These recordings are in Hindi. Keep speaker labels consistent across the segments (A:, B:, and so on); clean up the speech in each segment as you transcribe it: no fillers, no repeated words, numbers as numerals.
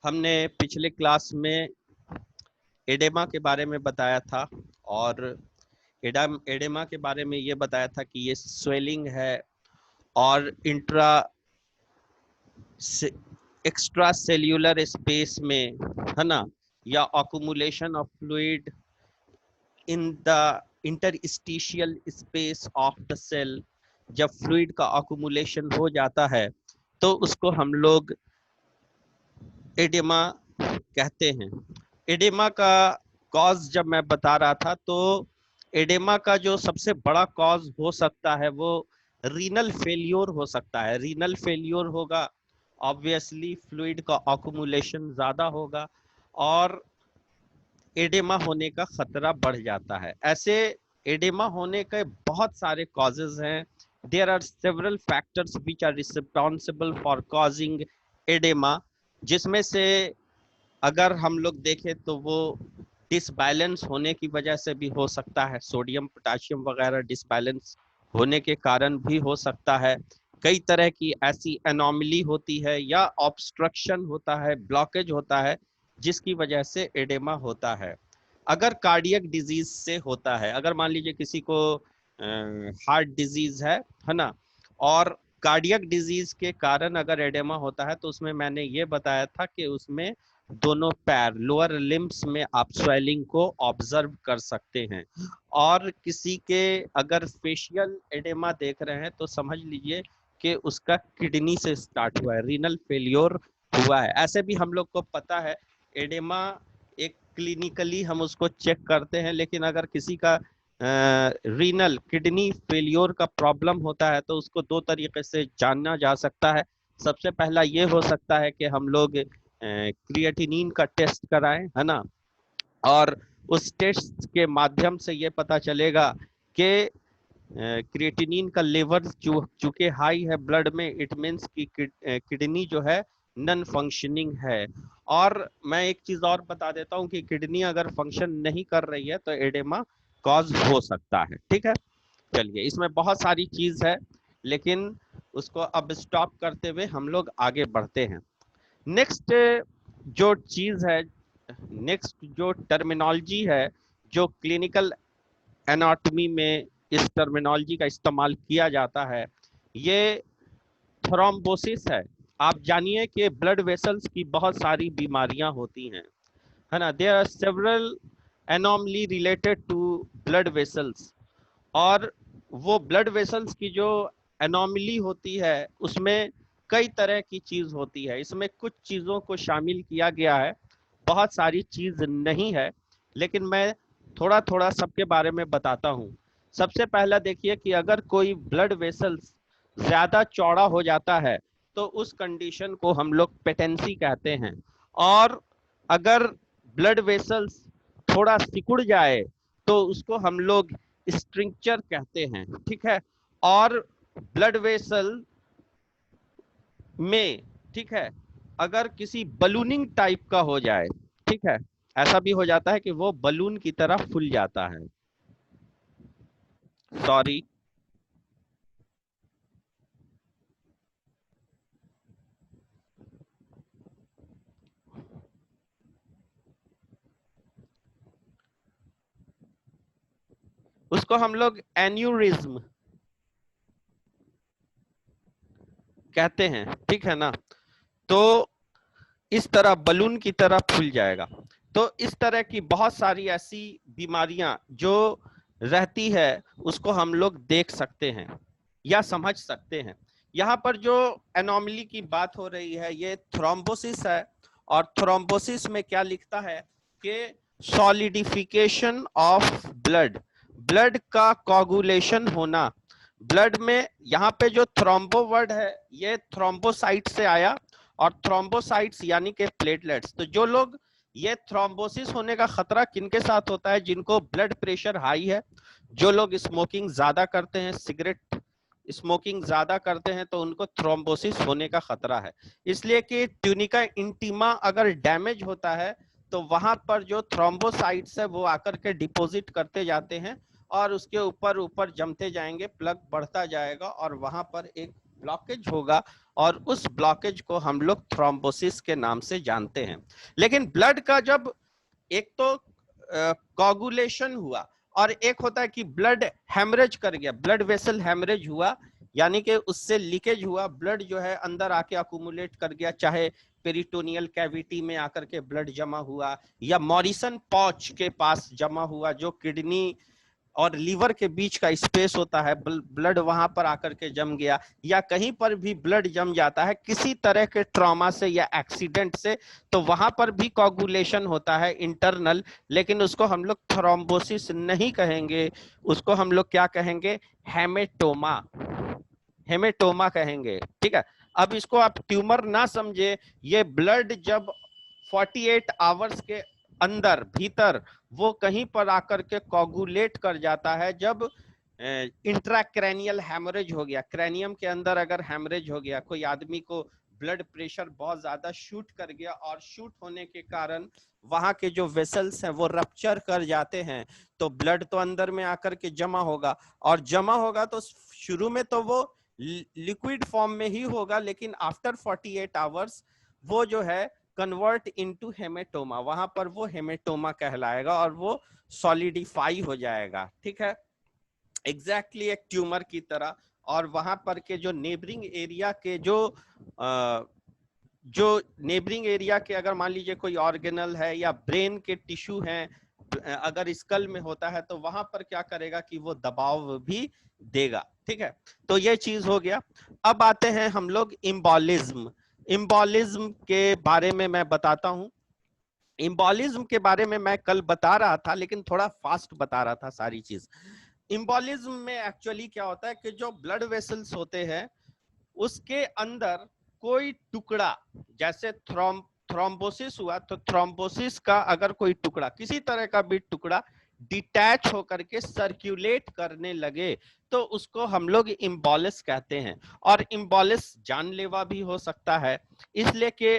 A: हमने पिछले क्लास में एडेमा के बारे में बताया था और एडेमा के बारे में ये बताया था कि ये स्वेलिंग है और एक्स्ट्रा सेल्यूलर स्पेस में, है ना, या accumulation of fluid in the interstitial space of the cell. जब फ्लूइड का अक्यूमुलेशन हो जाता है तो उसको हम लोग एडेमा कहते हैं। एडेमा का कॉज जब मैं बता रहा था तो एडेमा का जो सबसे बड़ा कॉज हो सकता है वो रीनल फेल्योर हो सकता है। रीनल फेल्योर होगा, ऑब्वियसली फ्लूइड का अक्यूमुलेशन ज्यादा होगा और एडेमा होने का खतरा बढ़ जाता है। ऐसे एडेमा होने के बहुत सारे कॉजेज हैं। There are several factors which are responsible for causing edema, जिसमें से अगर हम लोग देखें तो वो डिसबैलेंस होने की वजह से भी हो सकता है। सोडियम पोटाशियम वगैरह डिसबैलेंस होने के कारण भी हो सकता है। कई तरह की ऐसी एनोमली होती है या ऑब्स्ट्रक्शन होता है, ब्लॉकेज होता है, जिसकी वजह से एडेमा होता है। अगर कार्डियक डिजीज से होता है, अगर मान लीजिए किसी को हार्ट डिजीज है ना, और कार्डियक डिजीज के कारण अगर एडेमा होता है तो उसमें मैंने ये बताया था कि उसमें दोनों पैर, लोअर लिम्स में आप स्वेलिंग को ऑब्जर्व कर सकते हैं। और किसी के अगर फेशियल एडेमा देख रहे हैं तो समझ लीजिए कि उसका किडनी से स्टार्ट हुआ है, रीनल फेलियोर हुआ है। ऐसे भी हम लोग को पता है एडेमा एक क्लिनिकली हम उसको चेक करते हैं, लेकिन अगर किसी का रीनल किडनी फेलियोर का प्रॉब्लम होता है तो उसको दो तरीके से जानना जा सकता है। सबसे पहला ये हो सकता है कि हम लोग क्रिएटिनिन का टेस्ट कराएं, है ना, और उस टेस्ट के माध्यम से ये पता चलेगा कि क्रिएटिनिन का लेवल चूंकि हाई है ब्लड में, इट मीन्स कि किडनी जो है नॉन फंक्शनिंग है। और मैं एक चीज और बता देता हूँ कि किडनी अगर फंक्शन नहीं कर रही है तो एडेमा कॉज हो सकता है। ठीक है, चलिए, इसमें बहुत सारी चीज है लेकिन उसको अब स्टॉप करते हुए हम लोग आगे बढ़ते हैं। नेक्स्ट जो चीज है, नेक्स्ट जो टर्मिनोलॉजी है जो क्लिनिकल एनाटॉमी में इस टर्मिनोलॉजी का इस्तेमाल किया जाता है, ये थ्रोम्बोसिस है। आप जानिए कि ब्लड वेसल्स की बहुत सारी बीमारियां होती हैं, है ना। There are several anomaly related to blood vessels, और वो ब्लड वेसल्स की जो एनोमली होती है उसमें कई तरह की चीज होती है। इसमें कुछ चीजों को शामिल किया गया है, बहुत सारी चीज नहीं है, लेकिन मैं थोड़ा थोड़ा सबके बारे में बताता हूँ। सबसे पहला देखिए कि अगर कोई ब्लड वेसल्स ज्यादा चौड़ा हो जाता है तो उस कंडीशन को हम लोग पेटेंसी कहते हैं। और अगर ब्लड वेसल्स थोड़ा सिकुड़ जाए तो उसको हम लोग स्ट्रिक्चर कहते हैं। ठीक है, और ब्लड वेसल में, ठीक है, अगर किसी बलूनिंग टाइप का हो जाए, ठीक है, ऐसा भी हो जाता है कि वो बलून की तरह फूल जाता है। सॉरी, उसको हम लोग एन्यूरिज्म कहते हैं। ठीक है ना, तो इस तरह बलून की तरह फूल जाएगा। तो इस तरह की बहुत सारी ऐसी बीमारियां जो रहती है उसको हम लोग देख सकते हैं या समझ सकते हैं। यहाँ पर जो एनोमली की बात हो रही है ये थ्रोम्बोसिस है, और थ्रोम्बोसिस में क्या लिखता है कि सॉलिडिफिकेशन ऑफ ब्लड, ब्लड का कोगुलेशन होना। ब्लड में यहाँ पे जो थ्रोम्बो वर्ड है ये थ्रोम्बोसाइट से आया, और थ्रोम्बोसाइट्स यानी कि प्लेटलेट्स। तो जो लोग, ये थ्रोम्बोसिस होने का खतरा किनके साथ होता है? जिनको ब्लड प्रेशर हाई है, जो लोग स्मोकिंग ज्यादा करते हैं, सिगरेट स्मोकिंग ज्यादा करते हैं, तो उनको थ्रोम्बोसिस होने का खतरा है। इसलिए कि ट्यूनिका इंटीमा अगर डैमेज होता है तो वहां पर जो थ्रोम्बोसाइट्स है वो आकर के डिपॉजिट करते जाते हैं और उसके ऊपर ऊपर जमते जाएंगे, प्लग बढ़ता जाएगा और वहां पर एक ब्लॉकेज होगा और उस ब्लॉकेज को हम लोग थ्रोम्बोसिस के नाम से जानते हैं। लेकिन ब्लड का जब एक तो कोगुलेशन हुआ और एक होता है कि ब्लड हेमरेज कर गया, ब्लड वेसल हेमरेज हुआ, यानी कि उससे लीकेज हुआ, ब्लड जो है अंदर आके अकुमुलेट कर गया, चाहे पेरिटोनियल कैविटी में आकर के ब्लड जमा हुआ या मॉरिसन पॉच के पास जमा हुआ, जो किडनी और लीवर के बीच का स्पेस होता है, ब्लड वहां पर आकर के जम गया, या कहीं पर भी ब्लड जम जाता है किसी तरह के ट्रॉमा से या एक्सीडेंट से, तो वहां पर भी कोगुलेशन होता है इंटरनल, लेकिन उसको हम लोग थ्रोम्बोसिस नहीं कहेंगे, उसको हम लोग क्या कहेंगे, हेमेटोमा, हेमेटोमा कहेंगे। ठीक है, अब इसको आप ट्यूमर ना समझे, ये ब्लड जब 48 आवर्स के अंदर भीतर वो कहीं पर आकर के कोगुलेट कर जाता है, जब इंट्राक्रैनियल हैमरेज हो गया, क्रैनियम के अंदर अगर हैमरेज हो गया, कोई आदमी को ब्लड प्रेशर बहुत ज्यादा शूट कर गया और शूट होने के कारण वहां के जो वेसल्स हैं वो रप्चर कर जाते हैं, तो ब्लड तो अंदर में आकर के जमा होगा, और जमा होगा तो शुरू में तो वो लिक्विड फॉर्म में ही होगा, लेकिन आफ्टर 48 आवर्स वो जो है कन्वर्ट इनटू हेमेटोमा, वहां पर वो हेमेटोमा कहलाएगा और वो सॉलिडिफाई हो जाएगा। ठीक है, एग्जैक्टली एक ट्यूमर की तरह। और वहां पर के जो नेबरिंग एरिया के जो नेबरिंग एरिया के, अगर मान लीजिए कोई ऑर्गेनल है या ब्रेन के टिश्यू हैं, अगर स्कल में होता है तो वहां पर क्या करेगा कि वो दबाव भी देगा। ठीक है, तो ये चीज हो गया। अब आते हैं हम लोग इम्बोलिज्म। इम्बोलिज्म के बारे में मैं बताता हूं। इम्बोलिज्म के बारे में मैं कल बता रहा था, लेकिन थोड़ा फास्ट बता रहा था सारी चीज। इम्बोलिज्म में एक्चुअली क्या होता है कि जो ब्लड वेसल्स होते हैं उसके अंदर कोई टुकड़ा, जैसे थ्रोम्बोसिस हुआ, तो थ्रोम्बोसिस का अगर कोई टुकड़ा, किसी तरह का भी टुकड़ा डिटैच होकर के सर्कुलेट करने लगे, तो उसको हम लोग इम्बोलिस कहते हैं। और इम्बोलिस जानलेवा भी हो सकता है, इसलिए कि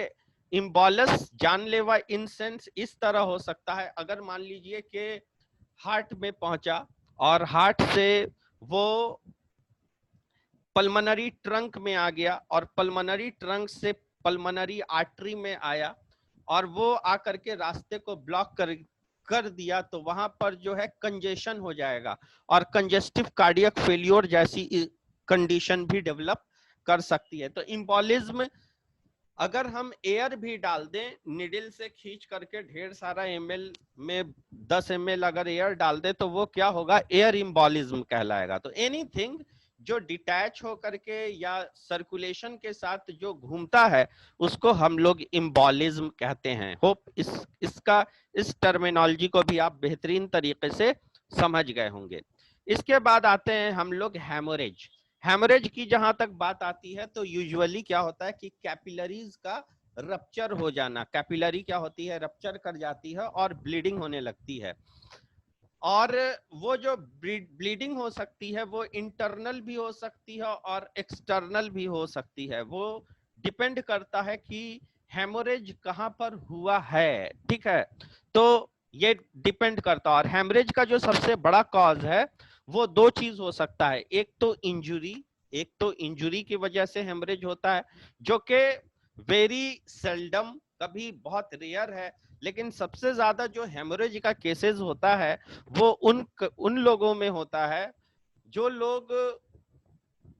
A: इम्बोलिस जानलेवा इन सेंस इस तरह हो सकता है, अगर मान लीजिए कि हार्ट में पहुंचा और हार्ट से वो पल्मनरी ट्रंक में आ गया और पल्मनरी ट्रंक से पल्मनरी आर्टरी में आया और वो आकर के रास्ते को ब्लॉक कर दिया, तो वहां पर जो है कंजेशन हो जाएगा और कंजेस्टिव कार्डियक फेलियर जैसी कंडीशन भी डेवलप कर सकती है। तो इम्बोलिज्म, अगर हम एयर भी डाल दें, निडल से खींच करके ढेर सारा ml में 10 ml अगर एयर डाल दे, तो वो क्या होगा, एयर इम्बोलिज्म कहलाएगा। तो एनीथिंग जो डिटैच हो करके या सर्कुलेशन के साथ जो घूमता है उसको हम लोग इम्बोलिज्म कहते हैं। होप इसका इस टर्मिनोलॉजी को भी आप बेहतरीन तरीके से समझ गए होंगे। इसके बाद आते हैं हम लोग हेमोरेज। हेमरेज की जहां तक बात आती है तो यूजुअली क्या होता है कि कैपिलरीज का रप्चर हो जाना, कैपिलरी क्या होती है, रप्चर कर जाती है और ब्लीडिंग होने लगती है। और वो जो ब्लीडिंग हो सकती है वो इंटरनल भी हो सकती है और एक्सटर्नल भी हो सकती है, वो डिपेंड करता है कि हेमोरेज कहां पर हुआ है। ठीक है, तो ये डिपेंड करता है। और हेमरेज का जो सबसे बड़ा कॉज है वो दो चीज हो सकता है, एक तो इंजुरी, एक तो इंजुरी की वजह से हेमरेज होता है, जो कि वेरी सेल्डम, कभी बहुत रेयर है, लेकिन सबसे ज्यादा जो हेमरेज का केसेस होता है वो उन लोगों में होता है जो लोग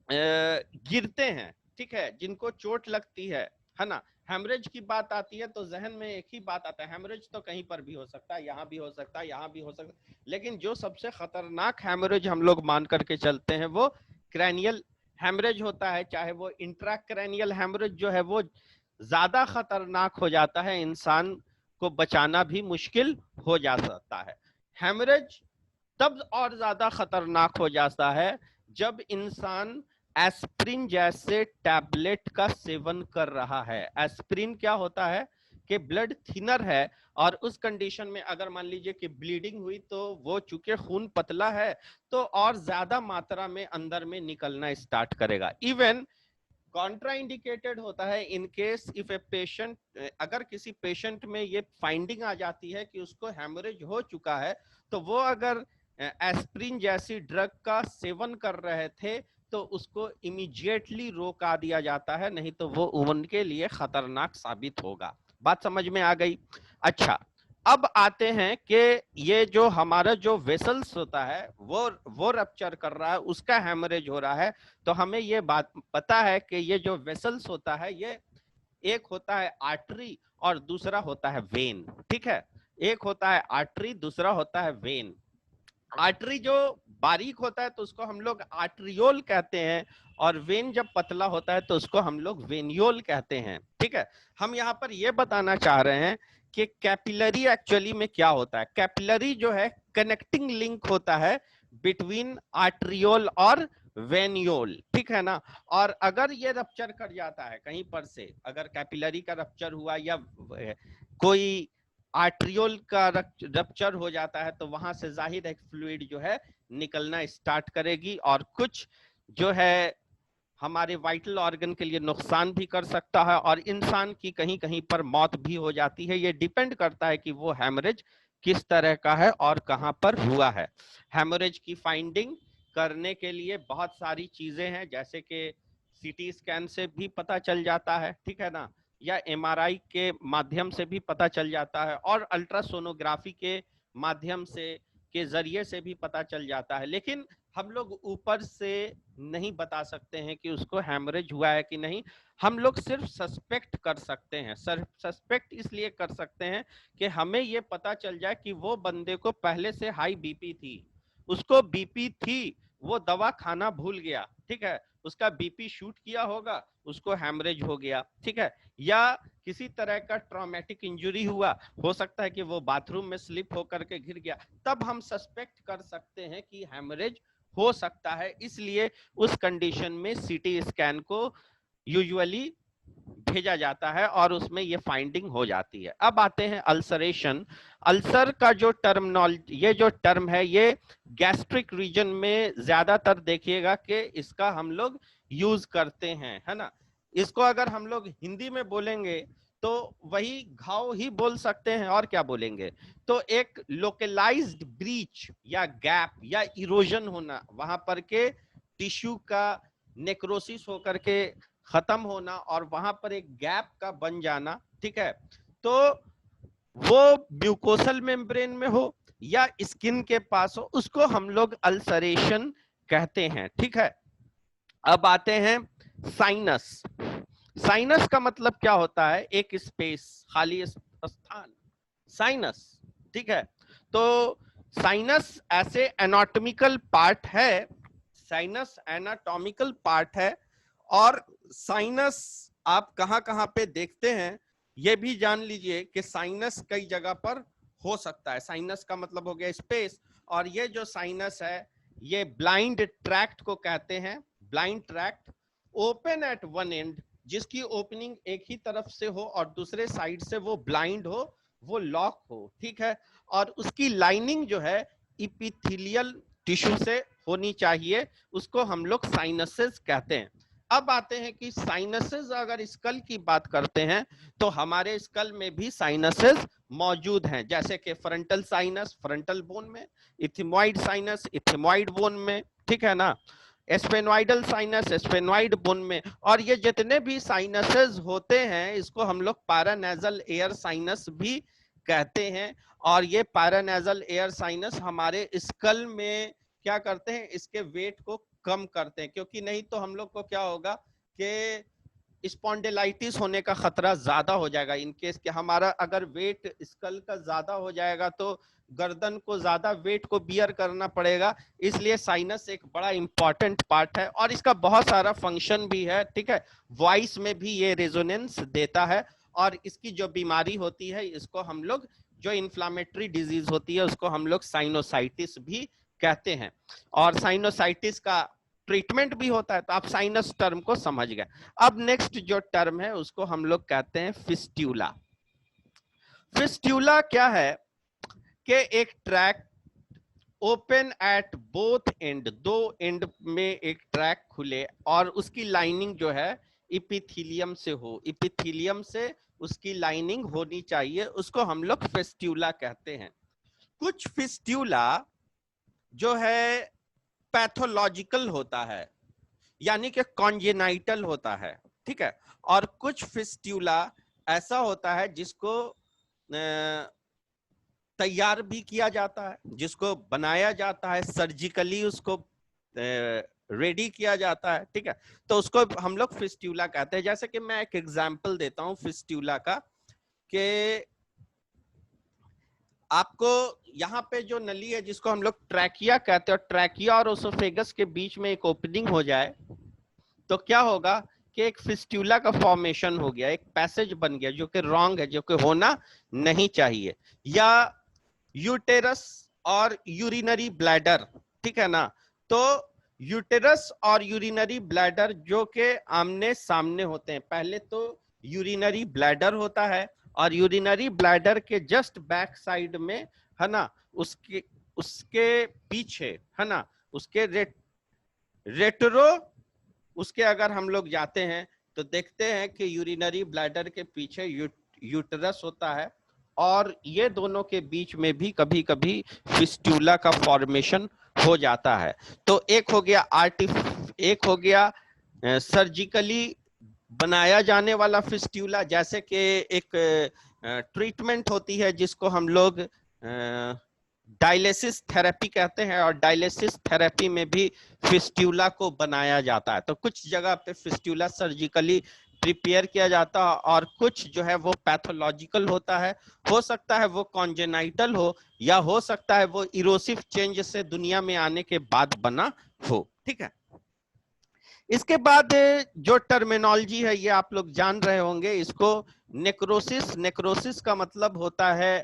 A: गिरते हैं। ठीक है, जिनको चोट लगती है ना। हेमरेज की बात आती है तो जहन में एक ही बात आता है, हेमरेज तो कहीं पर भी हो सकता है, यहाँ भी हो सकता है, यहाँ भी हो सकता है, लेकिन जो सबसे खतरनाक हेमरेज हम लोग मान करके चलते हैं वो क्रैनियल हेमरेज होता है। चाहे वो इंट्राक्रैनियल हेमरेज जो है वो ज्यादा खतरनाक हो जाता है, इंसान को बचाना भी मुश्किल हो जा सकता है। हेमरेज तब और ज्यादा खतरनाक हो जाता है जब इंसान एस्प्रिन जैसे टैबलेट का सेवन कर रहा है। एस्प्रिन क्या होता है कि ब्लड थिनर है और उस कंडीशन में अगर मान लीजिए कि ब्लीडिंग हुई तो वो चूंकि खून पतला है तो और ज्यादा मात्रा में अंदर में निकलना स्टार्ट करेगा। इवन कॉन्ट्राइंडिकेटेड होता है in case if a patient, अगर किसी पेशेंट में ये फाइंडिंग आ जाती है कि उसको हेमरेज हो चुका है, तो वो अगर एस्प्रिन जैसी ड्रग का सेवन कर रहे थे तो उसको इमीडिएटली रोका दिया जाता है, नहीं तो वो उनके लिए खतरनाक साबित होगा। बात समझ में आ गई? अच्छा, अब आते हैं कि ये जो हमारा जो वेसल्स होता है वो रप्चर कर रहा है, उसका हैमरेज हो रहा है। तो हमें ये बात पता है कि ये जो वेसल्स होता है, ये एक होता है आर्टरी और दूसरा होता है वेन। ठीक है, एक होता है आर्टरी, दूसरा होता है वेन। आर्टरी जो बारीक होता है तो उसको हम लोग आर्ट्रियोल कहते हैं, और वेन जब पतला होता है तो उसको हम लोग वेनियोल कहते हैं। ठीक है, हम यहाँ पर ये बताना चाह रहे हैं कि कैपिलरी एक्चुअली में क्या होता है। कैपिलरी जो है कनेक्टिंग लिंक होता है बिटवीन आर्ट्रियोल और वेनियोल। ठीक है ना। और अगर ये रप्चर कर जाता है कहीं पर से, अगर कैपिलरी का रप्चर हुआ या कोई आर्ट्रियोल का रप्चर हो जाता है, तो वहां से जाहिर है फ्लूइड जो है निकलना स्टार्ट करेगी, और कुछ जो है हमारे वाइटल ऑर्गन के लिए नुकसान भी कर सकता है, और इंसान की कहीं कहीं पर मौत भी हो जाती है। ये डिपेंड करता है कि वो हैमरेज किस तरह का है और कहां पर हुआ है। हैमरेज की फाइंडिंग करने के लिए बहुत सारी चीजें हैं, जैसे कि सीटी स्कैन से भी पता चल जाता है, ठीक है ना, या एमआरआई के माध्यम से भी पता चल जाता है, और अल्ट्रासोनोग्राफी के माध्यम से के जरिए से भी पता चल जाता है। लेकिन हम लोग ऊपर से नहीं बता सकते हैं कि उसको हैमरेज हुआ है कि नहीं। हम लोग सिर्फ सस्पेक्ट कर सकते हैं। सस्पेक्ट इसलिए कर सकते हैं कि हमें ये पता चल जाए कि वो बंदे को पहले से हाई बीपी थी, उसको बीपी थी, वो दवा खाना भूल गया, ठीक है, उसका बीपी शूट किया होगा, उसको हैमरेज हो गया, ठीक है, या किसी तरह का ट्रॉमेटिक इंजरी हुआ, हो सकता है कि वो बाथरूम में स्लिप होकर के गिर गया, तब हम सस्पेक्ट कर सकते हैं कि हैमरेज हो सकता है। इसलिए उस कंडीशन में सीटी स्कैन को यूजुअली भेजा जाता है और उसमें ये फाइंडिंग हो जाती है। अब आते हैं अल्सरेशन। अल्सर का जो टर्मिनोलॉजी, ये जो टर्म है, ये गैस्ट्रिक रीजन में ज्यादातर देखिएगा कि इसका हम लोग यूज करते हैं, है ना। इसको अगर हम लोग हिंदी में बोलेंगे तो वही घाव ही बोल सकते हैं, और क्या बोलेंगे। तो एक लोकलाइज्ड ब्रीच या गैप या इरोजन होना, वहां पर के टिश्यू का नेक्रोसिस होकर के खत्म होना और वहां पर एक गैप का बन जाना, ठीक है। तो वो म्यूकोसल मेम्ब्रेन में हो या स्किन के पास हो, उसको हम लोग अल्सरेशन कहते हैं, ठीक है। अब आते हैं साइनस। साइनस का मतलब क्या होता है? एक स्पेस, खाली स्थान, साइनस, ठीक है। तो साइनस ऐसे एनाटॉमिकल पार्ट है, साइनस एनाटॉमिकल पार्ट है, और साइनस आप कहां कहां पे देखते हैं ये भी जान लीजिए कि साइनस कई जगह पर हो सकता है। साइनस का मतलब हो गया स्पेस, और ये जो साइनस है ये ब्लाइंड ट्रैक्ट को कहते हैं। Blind tract open at one and, जिसकी ओपनिंग एक ही तरफ से हो और दूसरे साइड से वो ब्लाइंड हो, वो लॉक हो, ठीक है। और उसकी लाइनिंग जो है इपिथेलियल टिश्यू से होनी चाहिए, उसको हम लोग साइनसेस कहते हैं। अब आते हैं कि साइनसेस, अगर स्कल की बात करते हैं तो हमारे स्कल में भी साइनसेस मौजूद हैं, जैसे कि फ्रंटल साइनस फ्रंटल बोन में, इथिमॉइड साइनस इथिमॉइड बोन में, ठीक है ना, एस्फेनॉइडल साइनस एस्फेनॉइड बोन में। और ये जितने भी साइनसेस होते हैं इसको हम लोग पैरानेजल एयर साइनस भी कहते हैं। और ये पैरानेजल एयर साइनस हमारे स्कल में क्या करते हैं, इसके वेट को कम करते हैं, क्योंकि नहीं तो हम लोग को क्या होगा कि स्पॉन्डिलाइटिस होने का खतरा ज्यादा हो जाएगा। इनकेस कि हमारा अगर वेट स्कल का ज्यादा हो जाएगा तो गर्दन को ज्यादा वेट को बियर करना पड़ेगा। इसलिए साइनस एक बड़ा इंपॉर्टेंट पार्ट है और इसका बहुत सारा फंक्शन भी है, ठीक है। वॉइस में भी ये रेजोनेंस देता है, और इसकी जो बीमारी होती है इसको हम लोग, जो इन्फ्लामेटरी डिजीज होती है उसको हम लोग साइनोसाइटिस भी कहते हैं, और साइनोसाइटिस का ट्रीटमेंट भी होता है। तो आप साइनस टर्म को समझ गए। अब नेक्स्ट जो टर्म है उसको हम लोग कहते हैं फिस्ट्यूला। फिस्ट्यूला क्या है कि एक track open at both and, दो एंड में एक ट्रैक खुले और उसकी लाइनिंग जो है इपिथीलियम से हो, इपिथीलियम से उसकी लाइनिंग होनी चाहिए, उसको हम लोग फिस्ट्यूला कहते हैं। कुछ फिस्ट्यूला जो है पैथोलॉजिकल होता है, यानी कि कॉन्जेनाइटल होता है, ठीक है। और कुछ फिस्ट्यूला ऐसा होता है जिसको तैयार भी किया जाता है, जिसको बनाया जाता है, सर्जिकली उसको रेडी किया जाता है, ठीक है। तो उसको हम लोग फिस्ट्यूला कहते हैं। जैसे कि मैं एक एग्जांपल देता हूं फिस्ट्यूला का, कि आपको यहाँ पे जो नली है जिसको हम लोग ट्रैकिया कहते हैं, और ट्रैकिया और ओसोफेगस के बीच में एक ओपनिंग हो जाए तो क्या होगा कि एक फिस्ट्यूला का फॉर्मेशन हो गया, एक पैसेज बन गया, जो कि रॉन्ग है, जो कि होना नहीं चाहिए। या यूटेरस और यूरिनरी ब्लैडर, ठीक है ना। तो यूटेरस और यूरिनरी ब्लैडर जो के आमने सामने होते हैं। पहले तो यूरिनरी ब्लैडर होता है, और यूरिनरी ब्लैडर के जस्ट बैक साइड में, है ना, उसके उसके पीछे, है ना, उसके रेट्रो, उसके अगर हम लोग जाते हैं तो देखते हैं कि यूरिनरी ब्लैडर के पीछे यूटरस होता है, और ये दोनों के बीच में भी कभी कभी फिस्ट्यूला का फॉर्मेशन हो जाता है। तो एक हो गया सर्जिकली बनाया जाने वाला फिस्ट्यूला, जैसे कि एक ट्रीटमेंट होती है जिसको हम लोग डायलिसिस थेरेपी कहते हैं, और डायलिसिस थेरेपी में भी फिस्ट्यूला को बनाया जाता है। तो कुछ जगह पे फिस्ट्यूला सर्जिकली प्रिपेयर किया जाता है, और कुछ जो है वो पैथोलॉजिकल होता है। हो सकता है वो कॉन्जेनाइटल हो, या हो सकता है वो इरोसिव चेंज से दुनिया में आने के बाद बना हो, ठीक है। इसके बाद जो टर्मिनोलॉजी है ये आप लोग जान रहे होंगे इसको, नेक्रोसिस। नेक्रोसिस का मतलब होता है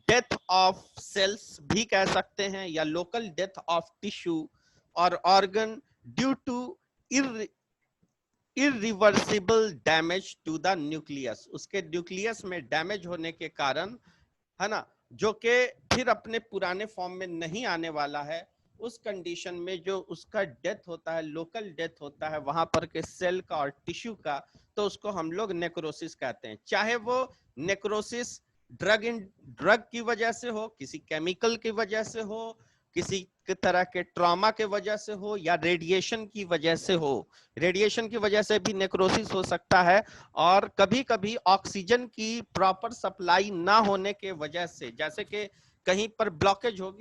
A: डेथ ऑफ सेल्स भी कह सकते हैं, या लोकल डेथ ऑफ टिश्यू और organ due to irreversible damage to the nucleus. उसके न्यूक्लियस में डैमेज होने के कारण, है ना, जो कि फिर अपने पुराने फॉर्म में नहीं आने वाला है, उस कंडीशन में जो उसका डेथ होता है, लोकल डेथ होता है वहां पर के सेल का और टिश्यू का, तो उसको हम लोग नेक्रोसिस कहते हैं। चाहे वो नेक्रोसिस ड्रग की वजह से हो, किसी केमिकल की वजह से हो, किसी तरह के ट्रॉमा के वजह से हो, या रेडिएशन की वजह से हो। रेडिएशन की वजह से भी नेक्रोसिस हो सकता है, और कभी कभी ऑक्सीजन की प्रॉपर सप्लाई ना होने के वजह से, जैसे कि कहीं पर ब्लॉकेज हो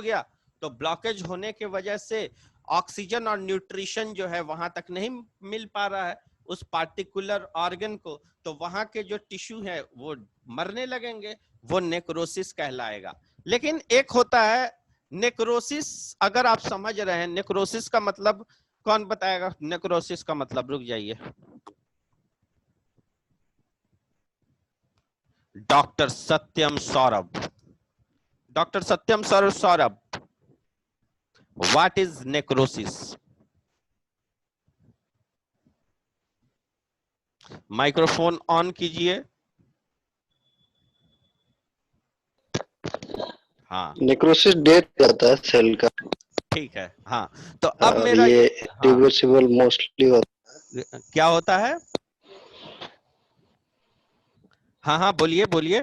A: गया, तो ब्लॉकेज होने के वजह से ऑक्सीजन और न्यूट्रिशन जो है वहां तक नहीं मिल पा रहा है उस पार्टिकुलर ऑर्गन को, तो वहां के जो टिश्यू है वो मरने लगेंगे, वो नेक्रोसिस कहलाएगा। लेकिन एक होता है नेक्रोसिस, अगर आप समझ रहे हैं नेक्रोसिस का मतलब, कौन बताएगा नेक्रोसिस का मतलब? रुक जाइए, doctor Satyam Saurabh. Doctor Satyam Saurabh, what is necrosis? Microphone on कीजिए। हाँ
B: नेक्रोसिस डेथ जाता है सेल का।
A: ठीक है। हाँ तो अब
B: और
A: मेरा
B: ये
A: हाँ,
B: रिवर्सिबल मोस्टली होता
A: क्या होता है? हाँ हाँ बोलिए बोलिए।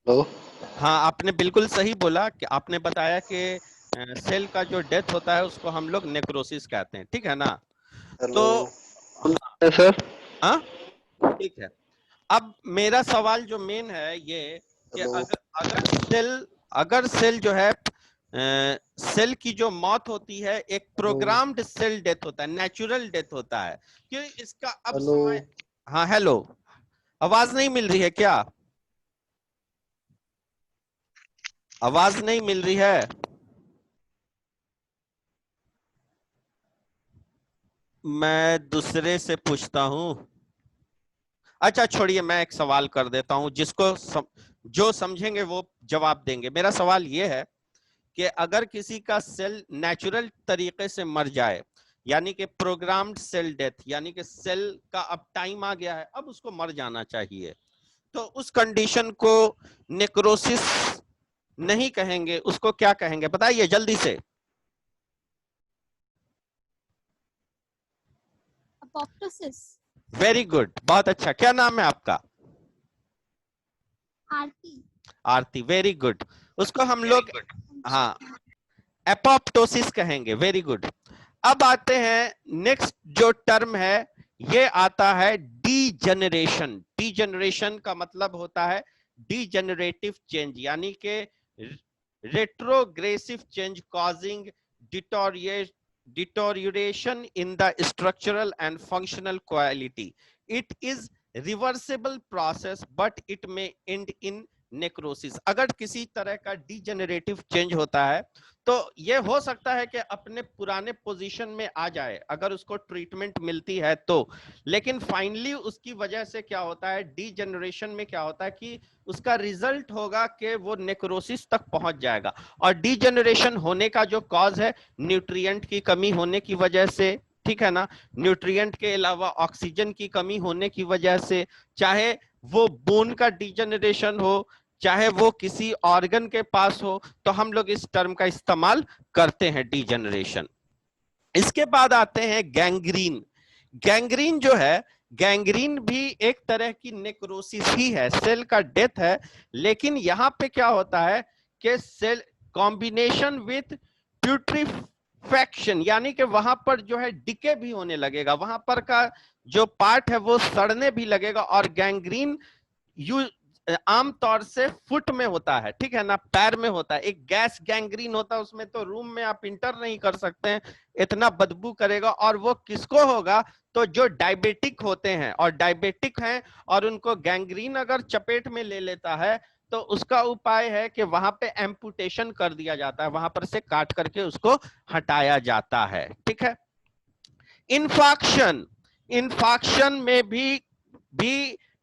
B: है।
A: हाँ आपने बिल्कुल सही बोला, कि आपने बताया कि सेल का जो डेथ होता है उसको हम लोग नेक्रोसिस कहते हैं, ठीक है ना।
B: हेलो,
A: तो हाँ
B: सर।
A: हाँ ठीक है। अब मेरा सवाल जो मेन है ये, कि
B: हेलो।
A: अगर सेल जो है, सेल की जो मौत होती है एक
B: हेलो।
A: प्रोग्राम्ड सेल डेथ होता है, नेचुरल डेथ होता है, कि इसका अब
B: हेलो।
A: समय। हाँ हेलो, आवाज नहीं मिल रही है क्या? आवाज नहीं मिल रही है? मैं दूसरे से पूछता हूँ। अच्छा छोड़िए, मैं एक सवाल कर देता हूँ, जो समझेंगे वो जवाब देंगे। मेरा सवाल ये है कि अगर किसी का सेल नेचुरल तरीके से मर जाए, यानी कि प्रोग्राम्ड सेल डेथ, यानी कि सेल का अब टाइम आ गया है, अब उसको मर जाना चाहिए, तो उस कंडीशन को नेक्रोसिस नहीं कहेंगे, उसको क्या कहेंगे बताइए जल्दी से।
C: अपोप्टोसिस।
A: वेरी गुड, बहुत अच्छा। क्या नाम है आपका?
C: आरती।
A: आरती, वेरी गुड। उसको हम लोग हाँ एपोप्टोसिस कहेंगे, वेरी गुड। अब आते हैं नेक्स्ट जो टर्म है, ये आता है डीजेनरेशन। डीजेनरेशन का मतलब होता है डीजेनरेटिव चेंज, यानी कि retrogressive change causing deterioration in the structural and functional quality. It is reversible process but it may end in necrosis. अगर किसी तरह का डीजेनरेटिव चेंज होता है तो ये हो सकता है कि अपने पुराने पोजीशन में आ जाए अगर उसको ट्रीटमेंट मिलती है तो, लेकिन फाइनली उसकी वजह से क्या होता है, डीजेनरेशन में क्या होता है कि उसका रिजल्ट होगा कि वो नेक्रोसिस तक पहुंच जाएगा। और डीजेनरेशन होने का जो कॉज है, न्यूट्रिएंट की कमी होने की वजह से, ठीक है ना, न्यूट्रिएंट के अलावा ऑक्सीजन की कमी होने की वजह से, चाहे वो बोन का डीजेनरेशन हो, चाहे वो किसी ऑर्गन के पास हो, तो हम लोग इस टर्म का इस्तेमाल करते हैं डीजेनरेशन। इसके बाद आते हैं गैंग्रीन। गैंग्रीन जो है, गैंग्रीन भी एक तरह की नेक्रोसिस ही है, सेल का डेथ है, लेकिन यहां पे क्या होता है कि सेल कॉम्बिनेशन विथ प्यूट्रीफैक्शन, यानी कि वहां पर जो है डिके भी होने लगेगा, वहां पर का जो पार्ट है वो सड़ने भी लगेगा। और गैंग्रीन आमतौर से फुट में होता है, ठीक है ना, पैर में होता है। एक गैस गैंग्रीन होता है, उसमें तो रूम में आप इंटर नहीं कर सकते हैं, इतना बदबू करेगा। और वो किसको होगा, तो जो डायबिटिक होते हैं और डायबिटिक हैं और उनको गैंग्रीन अगर चपेट में ले लेता है तो उसका उपाय है कि वहां पे एम्पुटेशन कर दिया जाता है, वहां पर से काट करके उसको हटाया जाता है, ठीक है। इन्फाक्शन, इन्फाक्शन में भी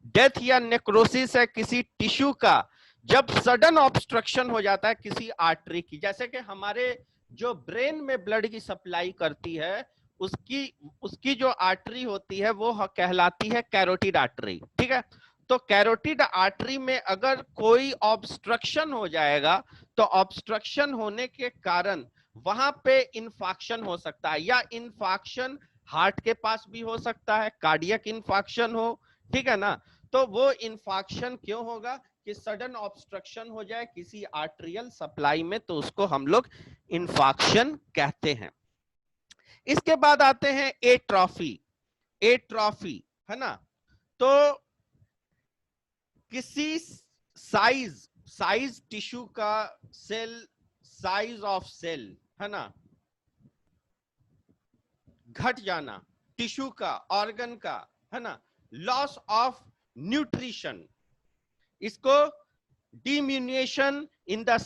A: डेथ या नेक्रोसिस है किसी टिश्यू का, जब सडन ऑब्स्ट्रक्शन हो जाता है किसी आर्टरी की, जैसे कि हमारे जो ब्रेन में ब्लड की सप्लाई करती है उसकी जो आर्टरी होती है वो कहलाती है कैरोटिड आर्टरी, ठीक है। तो कैरोटिड आर्टरी में अगर कोई ऑब्स्ट्रक्शन हो जाएगा तो ऑब्स्ट्रक्शन होने के कारण वहां पे इन्फाक्शन हो सकता है, या इन्फाक्शन हार्ट के पास भी हो सकता है, कार्डियक इन्फाक्शन हो, ठीक है ना। तो वो इन्फाक्शन क्यों होगा कि सडन ऑब्स्ट्रक्शन हो जाए किसी आर्टरियल सप्लाई में, तो उसको हम लोग इन्फाक्शन कहते हैं। इसके बाद आते हैं एट्रॉफी। एट्रॉफी है ना, तो किसी साइज टिश्यू का, सेल साइज ऑफ सेल है ना, घट जाना, टिश्यू का, ऑर्गन का, है ना, लॉस ऑफ न्यूट्रिशन, इसको डिमिन्यूएशन इन द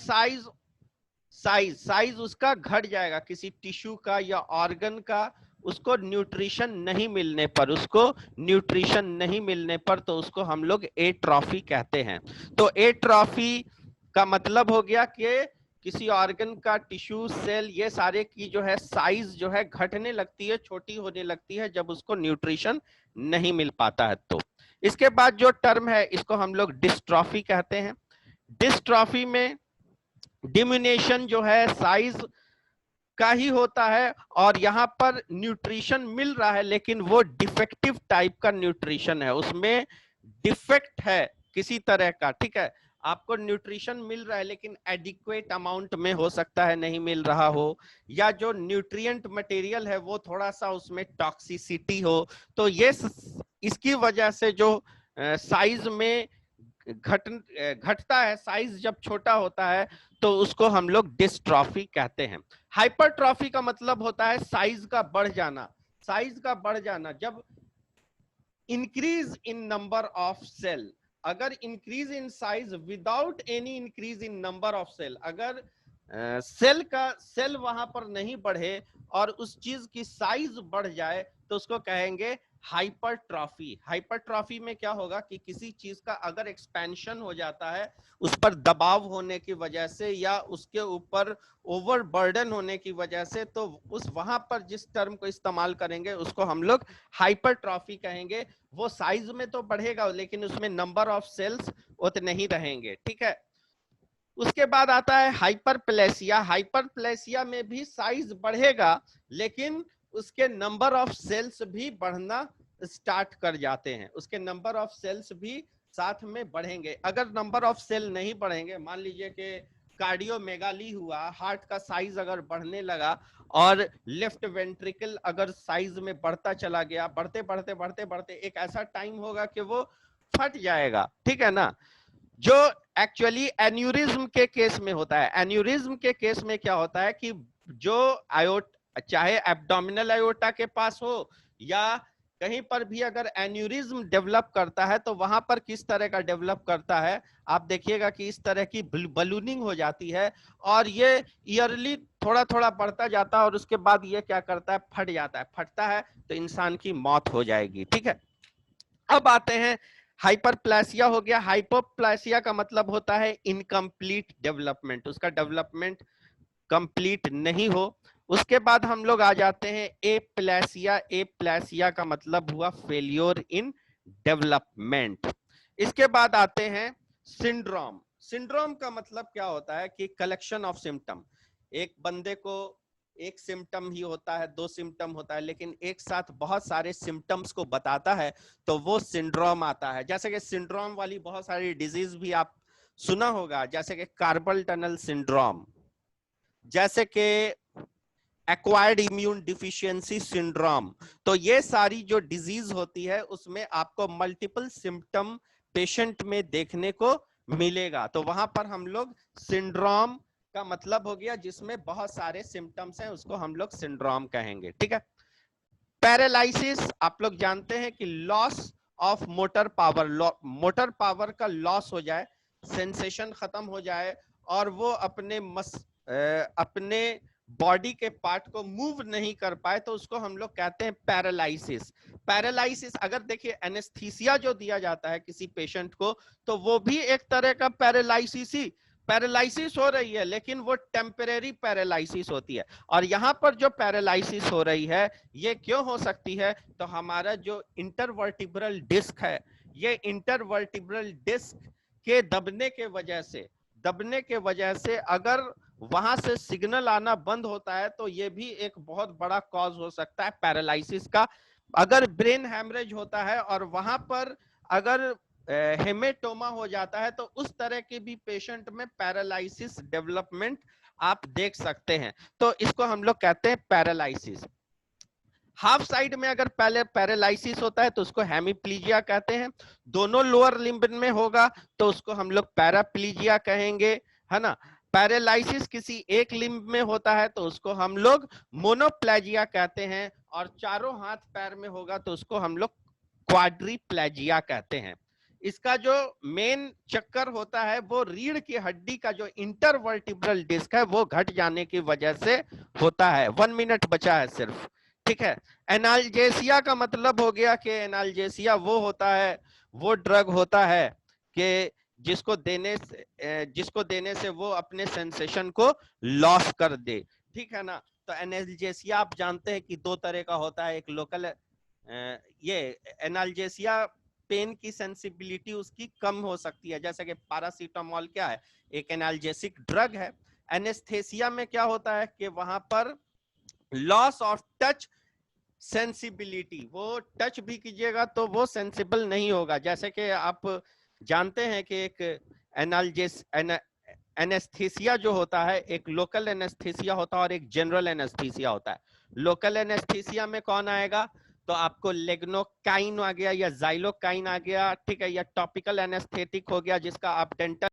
A: साइज उसका घट जाएगा, किसी टिश्यू का या ऑर्गन का, उसको न्यूट्रिशन नहीं मिलने पर, उसको न्यूट्रिशन नहीं मिलने पर, तो उसको हम लोग एट्रॉफी कहते हैं। तो एट्रॉफी का मतलब हो गया कि किसी ऑर्गन का, टिश्यू, सेल, ये सारे की जो है साइज जो है घटने लगती है, छोटी होने लगती है जब उसको न्यूट्रिशन नहीं मिल पाता है तो। इसके बाद जो टर्म है इसको हम लोग डिस्ट्रॉफी कहते हैं। डिस्ट्रॉफी में डिमिन्यूएशन जो है साइज का ही होता है और यहाँ पर न्यूट्रिशन मिल रहा है लेकिन वो डिफेक्टिव टाइप का न्यूट्रिशन है, उसमें डिफेक्ट है किसी तरह का, ठीक है। आपको न्यूट्रिशन मिल रहा है लेकिन एडिक्वेट अमाउंट में हो सकता है नहीं मिल रहा हो, या जो न्यूट्रिएंट मटेरियल है वो थोड़ा सा उसमें टॉक्सिसिटी हो, तो ये इसकी वजह से जो साइज में घटता है, साइज जब छोटा होता है तो उसको हम लोग डिस्ट्रॉफी कहते हैं। हाइपरट्रॉफी का मतलब होता है साइज का बढ़ जाना। साइज का बढ़ जाना जब increase in number of cell, अगर increase in size without any increase in number of cell, अगर सेल वहां पर नहीं बढ़े और उस चीज की साइज बढ़ जाए तो उसको कहेंगे हाइपरट्रॉफी। हाइपरट्रॉफी में क्या होगा कि किसी चीज का अगर एक्सपेंशन हो जाता है उस पर दबाव होने की वजह से या उसके ऊपर ओवरबर्डन होने की वजह से, तो उस वहां पर जिस टर्म को इस्तेमाल करेंगे उसको हम लोग हाइपरट्रॉफी कहेंगे। वो साइज में तो बढ़ेगा लेकिन उसमें नंबर ऑफ सेल्स उतने नहीं रहेंगे, ठीक है। उसके बाद आता है हाइपरप्लेसिया। हाइपरप्लेसिया में भी साइज बढ़ेगा लेकिन उसके नंबर ऑफ सेल्स भी बढ़ना स्टार्ट कर जाते हैं, उसके नंबर ऑफ सेल्स भी साथ में बढ़ेंगे। अगर नंबर ऑफ सेल नहीं बढ़ेंगे, मान लीजिए कि कार्डियोमेगाली हुआ, हार्ट का साइज अगर बढ़ने लगा और लेफ्ट वेंट्रिकल अगर साइज में बढ़ता चला गया, बढ़ते बढ़ते बढ़ते बढ़ते एक ऐसा टाइम होगा कि वो फट जाएगा, ठीक है ना, जो एक्चुअली एन्यूरिज्म के केस में होता है। एन्यूरिज्म के केस में क्या होता है कि जो आयोटा, चाहे एब्डोमिनल आयोटा के पास हो या कहीं पर भी अगर एन्यूरिज्म डेवलप करता है तो वहां पर किस तरह का डेवलप करता है, आप देखिएगा कि इस तरह की बलूनिंग हो जाती है और ये ईयरली थोड़ा थोड़ा बढ़ता जाता है और उसके बाद ये क्या करता है, फट जाता है। फटता है तो इंसान की मौत हो जाएगी, ठीक है। अब आते हैं, हाइपरप्लेसिया हो गया। हाइपोप्लेसिया का मतलब होता है इनकम्प्लीट डेवलपमेंट, उसका डेवलपमेंट कंप्लीट नहीं हो। उसके बाद हम लोग आ जाते हैं एप्लेसिया। एप्लेसिया का मतलब हुआ फेलियर इन डेवलपमेंट। इसके बाद आते हैं सिंड्रोम। सिंड्रोम का मतलब क्या होता है कि कलेक्शन ऑफ सिम्टम। एक बंदे को एक सिम्टम ही होता है, दो सिम्टम होता है, लेकिन एक साथ बहुत सारे सिम्टम्स को बताता है तो वो सिंड्रोम आता है। जैसे कि सिंड्रोम वाली बहुत सारी डिजीज भी आप सुना होगा, जैसे कि कार्पल टनल सिंड्रोम, जैसे कि एक्वायर्ड इम्यून डिफिशियंसी सिंड्रोम। तो ये सारी जो डिजीज होती है उसमें आपको मल्टीपल सिम्टम पेशेंट में देखने को मिलेगा, तो वहां पर हम लोग सिंड्रोम का मतलब हो गया जिसमें बहुत सारे सिम्टम्स हैं, उसको हम लोग सिंड्रोम कहेंगे, ठीक है। पैरालिसिस, आप लोग जानते हैं कि loss of motor power, motor power का लॉस हो जाए, सेंसेशन खत्म हो जाए और वो अपने बॉडी के पार्ट को मूव नहीं कर पाए तो उसको हम लोग कहते हैं पैरालिसिस। पैरालिसिस, अगर देखिए एनेस्थीसिया जो दिया जाता है किसी पेशेंट को तो वो भी एक तरह का पैरालिसिस ही, पैरालिसिस हो रही है लेकिन वो टेम्परेरी पैरालिसिस होती है। और यहाँ पर जो पैरालिसिस हो रही है ये क्यों हो सकती है, तो हमारा जो इंटरवर्टिब्रल डिस्क है, ये इंटरवर्टिब्रल डिस्क के दबने के वजह से अगर वहां से सिग्नल आना बंद होता है तो ये भी एक बहुत बड़ा कॉज हो सकता है पैरालिसिस का। अगर ब्रेन हैमरेज होता है और वहां पर अगर हेमेटोमा हो जाता है तो उस तरह के भी पेशेंट में पैरालिसिस डेवलपमेंट आप देख सकते हैं, तो इसको हम लोग कहते हैं पैरालिसिस। हाफ साइड में अगर पहले पैरालिसिस होता है तो उसको हेमिप्लीजिया कहते हैं, दोनों लोअर लिम्ब में होगा तो उसको हम लोग पैराप्लीजिया कहेंगे, है ना। पैरालिसिस किसी एक लिम्ब में होता है तो उसको हम लोग मोनोप्लेजिया कहते हैं, और चारों हाथ पैर में होगा तो उसको हम लोग क्वाड्रीप्लेजिया कहते हैं। इसका जो मेन चक्कर होता है वो रीढ़ की हड्डी का जो इंटरवर्टिब्रल डिस्क है वो घट जाने की वजह से होता है। 1 मिनट बचा है सिर्फ, ठीक है। एनाल्जेसिया का मतलब हो गया कि एनाल्जेसिया वो होता है, वो ड्रग होता है कि जिसको देने से वो अपने सेंसेशन को लॉस कर दे, ठीक है ना। तो एनाल्जेसिया आप जानते हैं कि 2 तरह का होता है, एक लोकल, ये एनाल्जेसिया पेन की सेंसिबिलिटी उसकी कम हो सकती है, जैसे कि पैरासीटामोल क्या है, एक एनाल्जेसिक ड्रग है। एनेस्थेसिया में क्या होता है कि वहां पर लॉस ऑफ टच सेंसिबिलिटी, वो टच भी कीजिएगा तो वो सेंसिबल नहीं होगा। जैसे कि आप जानते हैं कि एक एनेस्थीसिया जो होता है, एक लोकल एनेस्थीसिया होता है और एक जनरल एनेस्थीसिया होता है। लोकल एनेस्थीसिया में कौन आएगा, तो आपको लेग्नोकाइन आ गया या जाइलोकाइन आ गया, ठीक है, या टॉपिकल एनेस्थेटिक हो गया जिसका आप डेंटल